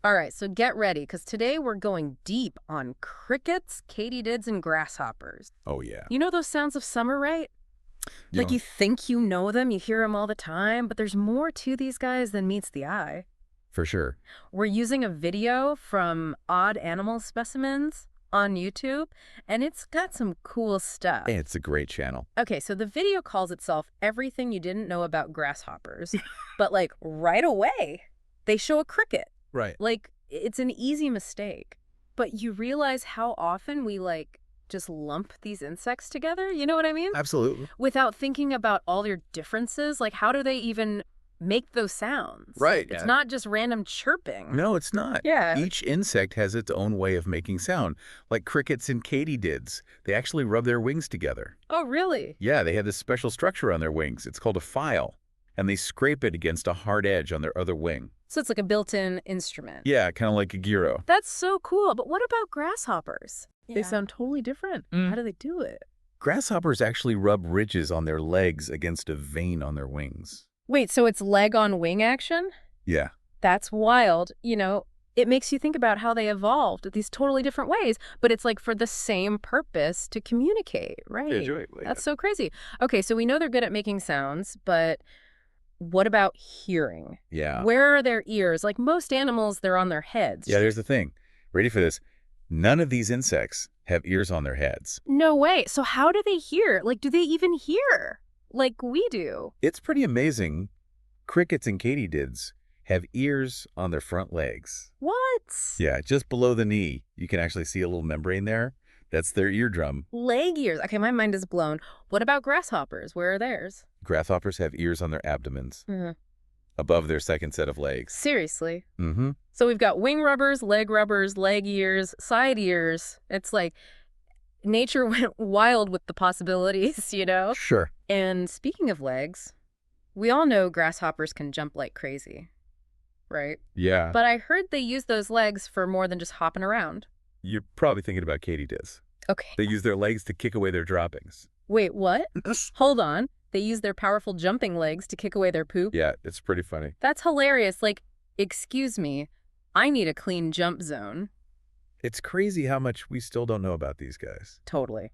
All right, so get ready, because today we're going deep on crickets, katydids, and grasshoppers. Oh, yeah. You know those sounds of summer, right? You Like know, you think you know them, you hear them all the time, but there's more to these guys than meets the eye. for sure. We're using a video from Odd Animal Specimens on YouTube, and it's got some cool stuff. It's a great channel. Okay, so the video calls itself Everything You Didn't Know About Grasshoppers, but like right away, they show a cricket. Right. Like, it's an easy mistake, but you realize how often we, like, just lump these insects together? You know what I mean? Absolutely. Without thinking about all their differences. Like, how do they even make those sounds? Right. It's not just random chirping. No, it's not. Yeah. Each insect has its own way of making sound, like crickets and katydids. They actually rub their wings together. Oh, really? Yeah, they have this special structure on their wings. It's called a file, and they scrape it against a hard edge on their other wing. So it's like a built-in instrument. Yeah, kind of like a gyro. That's so cool. But what about grasshoppers? They Yeah. sound totally different. How do they do it? Grasshoppers actually rub ridges on their legs against a vein on their wings. Wait, so it's leg-on-wing action? Yeah. That's wild. You know, it makes you think about how they evolved these totally different ways, but it's like for the same purpose, to communicate, right? That's so crazy. Okay, so we know they're good at making sounds, but what about hearing? Yeah. Where are their ears? Like most animals, they're on their heads. Yeah, there's the thing. Ready for this? None of these insects have ears on their heads. No way. So how do they hear? Like, do they even hear like we do? It's pretty amazing. Crickets and katydids have ears on their front legs. What? Yeah, just below the knee. You can actually see a little membrane there. That's their eardrum. Leg ears. Okay, my mind is blown. What about grasshoppers? Where are theirs? Grasshoppers have ears on their abdomens, Mhm. above their second set of legs. Seriously. Mm-hmm. So we've got wing rubbers, leg ears, side ears. It's like nature went wild with the possibilities, you know? Sure. And speaking of legs, we all know grasshoppers can jump like crazy, right? Yeah. But I heard they use those legs for more than just hopping around. You're probably thinking about katydids. Okay. They use their legs to kick away their droppings. Wait, what? Hold on. They use their powerful jumping legs to kick away their poop? Yeah, it's pretty funny. That's hilarious. Like, excuse me, I need a clean jump zone. It's crazy how much we still don't know about these guys. Totally.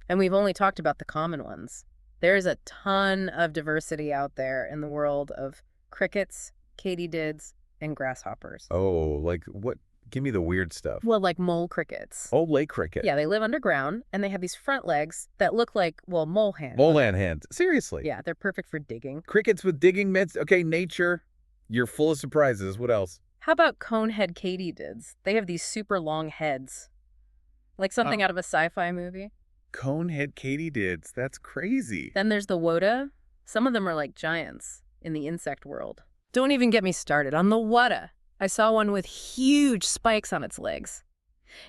And we've only talked about the common ones. There's a ton of diversity out there in the world of crickets, katydids, and grasshoppers. Oh, like what? Give me the weird stuff. Well, like mole crickets. Oh, lake cricket. Yeah, they live underground, and they have these front legs that look like, well, mole hands. Molan hands. Seriously. Yeah, they're perfect for digging. Crickets with digging mitts. Okay, nature. You're full of surprises. What else? How about conehead katydids? They have these super long heads. Like something out of a sci-fi movie. Conehead katydids. That's crazy. Then there's the wota. Some of them are like giants in the insect world. Don't even get me started on the wota. I saw one with huge spikes on its legs.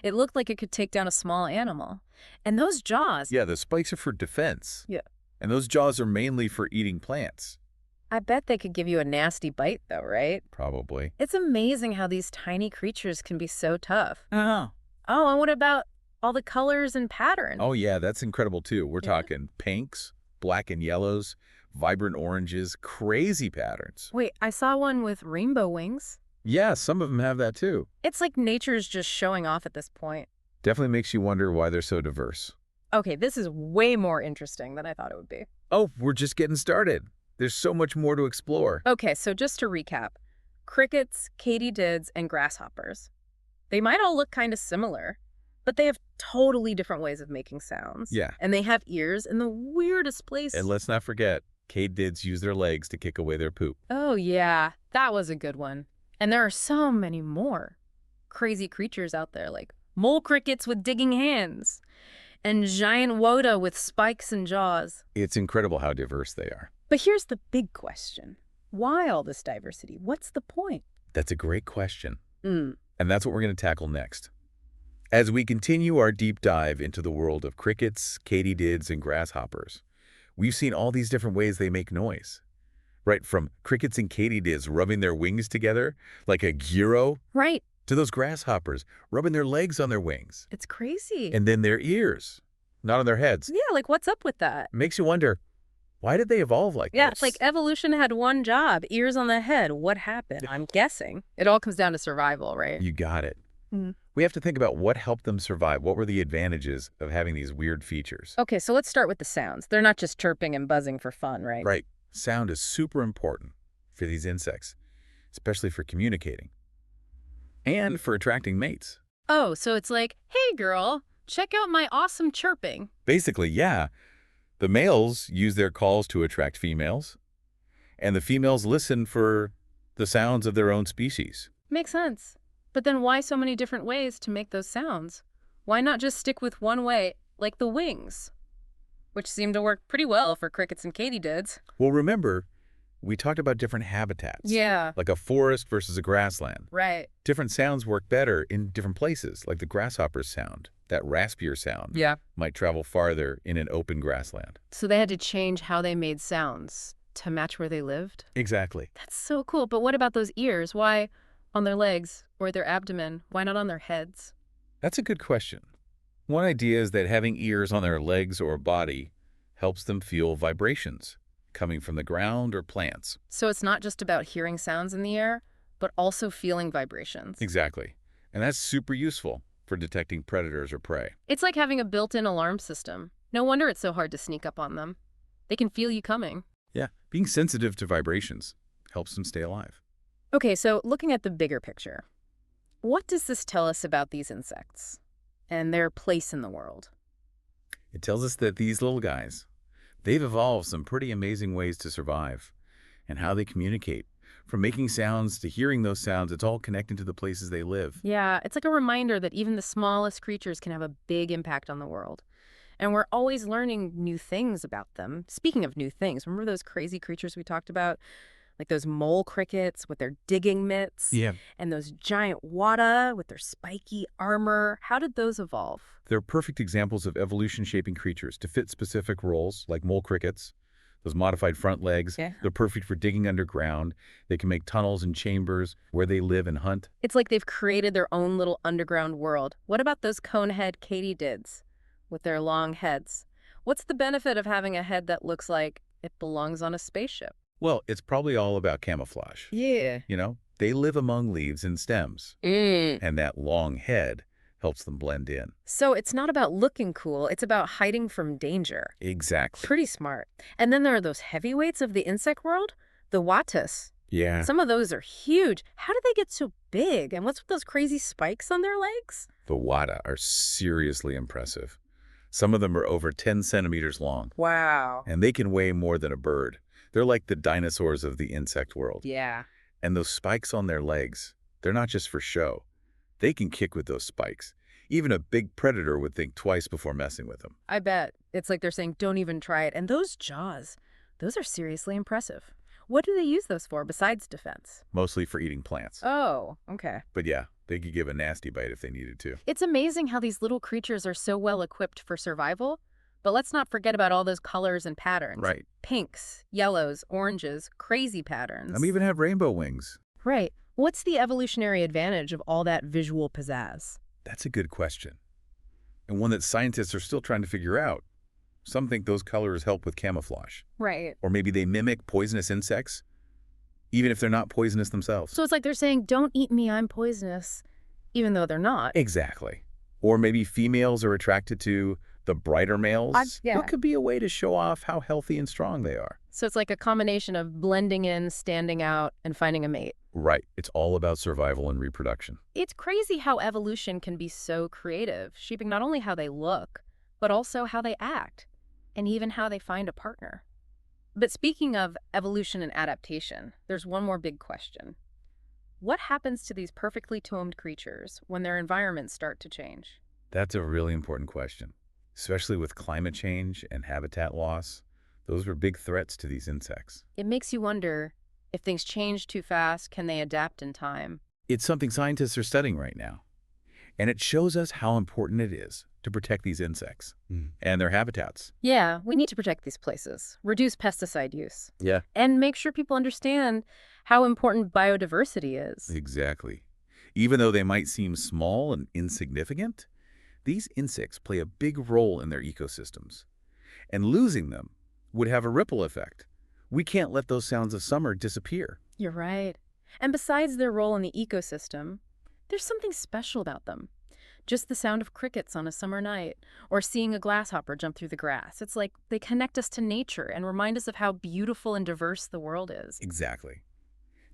It looked like it could take down a small animal. And those jaws, Yeah, the spikes are for defense. Yeah. And those jaws are mainly for eating plants. I bet they could give you a nasty bite though, right? Probably. It's amazing how these tiny creatures can be so tough. Oh. Oh, and what about all the colors and patterns? Oh, yeah, that's incredible, too. We're Yeah. talking pinks, black and yellows, vibrant oranges, crazy patterns. Wait, I saw one with rainbow wings. Yeah, some of them have that, too. It's like nature's just showing off at this point. Definitely makes you wonder why they're so diverse. Okay, this is way more interesting than I thought it would be. Oh, we're just getting started. There's so much more to explore. Okay, so just to recap, crickets, katydids, and grasshoppers. They might all look kind of similar, but they have totally different ways of making sounds. Yeah. And they have ears in the weirdest place. And let's not forget, katydids use their legs to kick away their poop. Oh, yeah, that was a good one. And there are so many more crazy creatures out there, like mole crickets with digging hands and giant wota with spikes and jaws. It's incredible how diverse they are. But here's the big question. Why all this diversity? What's the point? That's a great question. Mm. And that's what we're going to tackle next. As we continue our deep dive into the world of crickets, katydids, and grasshoppers, we've seen all these different ways they make noise. Right, from crickets and katydids rubbing their wings together like a gyro, Right. to those grasshoppers rubbing their legs on their wings, It's crazy. and then their ears, not on their heads. Yeah, like what's up with that? Makes you wonder, Why did they evolve like Yeah, it's like this? evolution had one job, ears on the head. What happened? I'm guessing. It all comes down to survival, right? You got it. Mm. We have to think about what helped them survive. What were the advantages of having these weird features? Okay, so let's start with the sounds. They're not just chirping and buzzing for fun, right? Right. Sound is super important for these insects, especially for communicating and for attracting mates. Oh, so it's like, hey girl, check out my awesome chirping. Basically, yeah, the males use their calls to attract females, and the females listen for the sounds of their own species. Makes sense. But then why so many different ways to make those sounds? Why not just stick with one way, like the wings? Which seem to work pretty well for crickets and katydids. Well, remember, we talked about different habitats. Yeah. Like a forest versus a grassland. Right. Different sounds work better in different places, like the grasshopper's sound. That raspier sound Yeah. might travel farther in an open grassland. So they had to change how they made sounds to match where they lived? Exactly. That's so cool. But what about those ears? Why on their legs or their abdomen? Why not on their heads? That's a good question. One idea is that having ears on their legs or body helps them feel vibrations coming from the ground or plants. So it's not just about hearing sounds in the air, but also feeling vibrations. Exactly. And that's super useful for detecting predators or prey. It's like having a built-in alarm system. No wonder it's so hard to sneak up on them. They can feel you coming. Yeah, being sensitive to vibrations helps them stay alive. Okay, so looking at the bigger picture, what does this tell us about these insects and their place in the world? It tells us that these little guys, they've evolved some pretty amazing ways to survive and how they communicate. From making sounds to hearing those sounds, it's all connected to the places they live. Yeah, it's like a reminder that even the smallest creatures can have a big impact on the world. And we're always learning new things about them. Speaking of new things, remember those crazy creatures we talked about? Like those mole crickets with their digging mitts? Yeah. And those giant wada with their spiky armor. How did those evolve? They're perfect examples of evolution shaping creatures to fit specific roles, like mole crickets. Those modified front legs, Yeah. they're perfect for digging underground. They can make tunnels and chambers where they live and hunt. It's like they've created their own little underground world. What about those conehead katydids with their long heads? What's the benefit of having a head that looks like it belongs on a spaceship? Well, it's probably all about camouflage. Yeah. You know, they live among leaves and stems, and that long head helps them blend in. So it's not about looking cool, it's about hiding from danger. Exactly. Pretty smart. And then there are those heavyweights of the insect world, the wattas. Yeah. Some of those are huge. How do they get so big? And what's with those crazy spikes on their legs? The wada are seriously impressive. Some of them are over 10 centimeters long, Wow. and they can weigh more than a bird. They're like the dinosaurs of the insect world. Yeah. And those spikes on their legs, they're not just for show. They can kick with those spikes. Even a big predator would think twice before messing with them. I bet. It's like they're saying, don't even try it. And those jaws, those are seriously impressive. What do they use those for besides defense? Mostly for eating plants. Oh, okay. But yeah, they could give a nasty bite if they needed to. It's amazing how these little creatures are so well equipped for survival. But let's not forget about all those colors and patterns. Right. Pinks, yellows, oranges, crazy patterns. Some even have rainbow wings. Right. What's the evolutionary advantage of all that visual pizzazz? That's a good question, and one that scientists are still trying to figure out. Some think those colors help with camouflage. Right. Or maybe they mimic poisonous insects, even if they're not poisonous themselves. So it's like they're saying, don't eat me, I'm poisonous, even though they're not. Exactly. Or maybe females are attracted to the brighter males. Yeah. That could be a way to show off how healthy and strong they are. So it's like a combination of blending in, standing out, and finding a mate. Right. It's all about survival and reproduction. It's crazy how evolution can be so creative, shaping not only how they look, but also how they act, and even how they find a partner. But speaking of evolution and adaptation, there's one more big question. What happens to these perfectly toned creatures when their environments start to change? That's a really important question, especially with climate change and habitat loss. Those were big threats to these insects. It makes you wonder, if things change too fast, can they adapt in time? It's something scientists are studying right now, and it shows us how important it is to protect these insects and their habitats. Yeah, we need to protect these places, reduce pesticide use, Yeah. and make sure people understand how important biodiversity is. Exactly. Even though they might seem small and insignificant, these insects play a big role in their ecosystems, and losing them would have a ripple effect. We can't let those sounds of summer disappear. You're right. And besides their role in the ecosystem, there's something special about them. Just the sound of crickets on a summer night, or seeing a grasshopper jump through the grass. It's like they connect us to nature and remind us of how beautiful and diverse the world is. Exactly.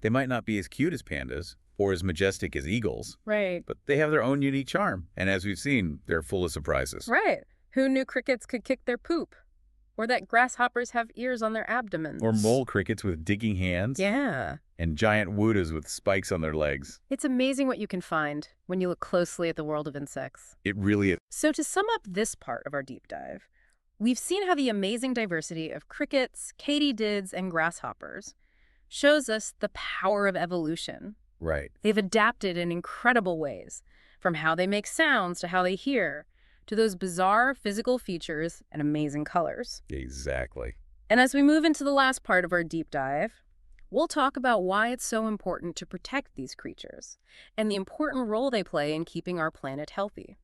They might not be as cute as pandas or as majestic as eagles, Right. but they have their own unique charm. And as we've seen, they're full of surprises. Right. Who knew crickets could kick their poop? Or that grasshoppers have ears on their abdomens? Or mole crickets with digging hands. Yeah. And giant wootahs with spikes on their legs. It's amazing what you can find when you look closely at the world of insects. It really is. So to sum up this part of our deep dive, we've seen how the amazing diversity of crickets, katydids, and grasshoppers shows us the power of evolution. Right. They've adapted in incredible ways, from how they make sounds to how they hear, to those bizarre physical features and amazing colors. Exactly. And as we move into the last part of our deep dive, we'll talk about why it's so important to protect these creatures and the important role they play in keeping our planet healthy.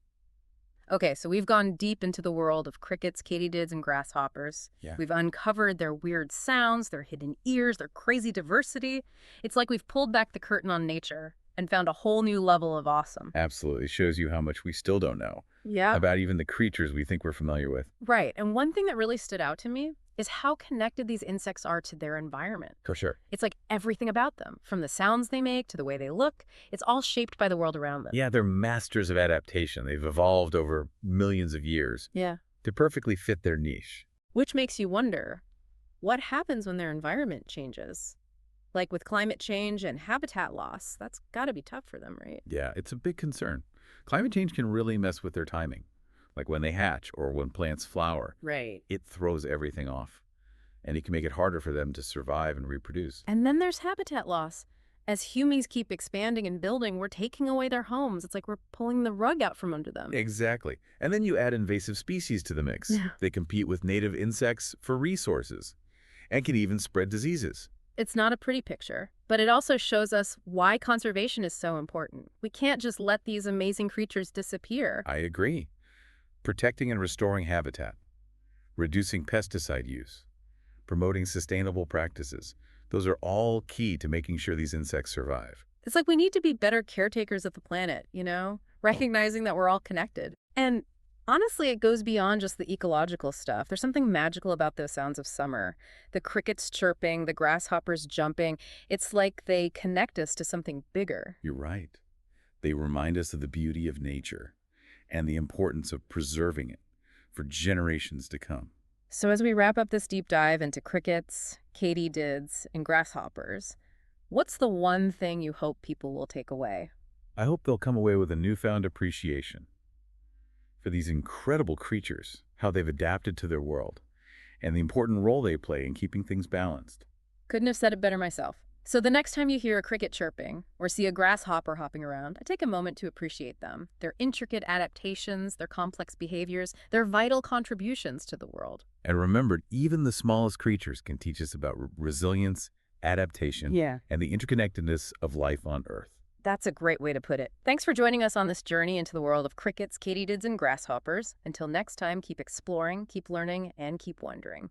Okay, so we've gone deep into the world of crickets, katydids, and grasshoppers. Yeah. We've uncovered their weird sounds, their hidden ears, their crazy diversity. It's like we've pulled back the curtain on nature and found a whole new level of awesome. Absolutely. Shows you how much we still don't know about even the creatures we think we're familiar with. Right. And one thing that really stood out to me is how connected these insects are to their environment. For sure. It's like everything about them, from the sounds they make to the way they look, it's all shaped by the world around them. Yeah, they're masters of adaptation. They've evolved over millions of years Yeah. to perfectly fit their niche. Which makes you wonder, what happens when their environment changes? Like with climate change and habitat loss, that's got to be tough for them, right? Yeah, it's a big concern. Climate change can really mess with their timing, like when they hatch or when plants flower. Right. It throws everything off, and it can make it harder for them to survive and reproduce. And then there's habitat loss. As humans keep expanding and building, we're taking away their homes. It's like we're pulling the rug out from under them. Exactly. And then you add invasive species to the mix. Yeah. They compete with native insects for resources and can even spread diseases. It's not a pretty picture, but it also shows us why conservation is so important. We can't just let these amazing creatures disappear. I agree. Protecting and restoring habitat, reducing pesticide use, promoting sustainable practices. Those are all key to making sure these insects survive. It's like we need to be better caretakers of the planet, recognizing that we're all connected. And honestly, it goes beyond just the ecological stuff. There's something magical about those sounds of summer. The crickets chirping, the grasshoppers jumping. It's like they connect us to something bigger. You're right. They remind us of the beauty of nature and the importance of preserving it for generations to come. So as we wrap up this deep dive into crickets, katydids, and grasshoppers, what's the one thing you hope people will take away? I hope they'll come away with a newfound appreciation for these incredible creatures, how they've adapted to their world, and the important role they play in keeping things balanced. Couldn't have said it better myself. So the next time you hear a cricket chirping or see a grasshopper hopping around, I take a moment to appreciate them, their intricate adaptations, their complex behaviors, their vital contributions to the world. And remember, even the smallest creatures can teach us about resilience, adaptation, and the interconnectedness of life on Earth. That's a great way to put it. Thanks for joining us on this journey into the world of crickets, katydids, and grasshoppers. Until next time, keep exploring, keep learning, and keep wondering.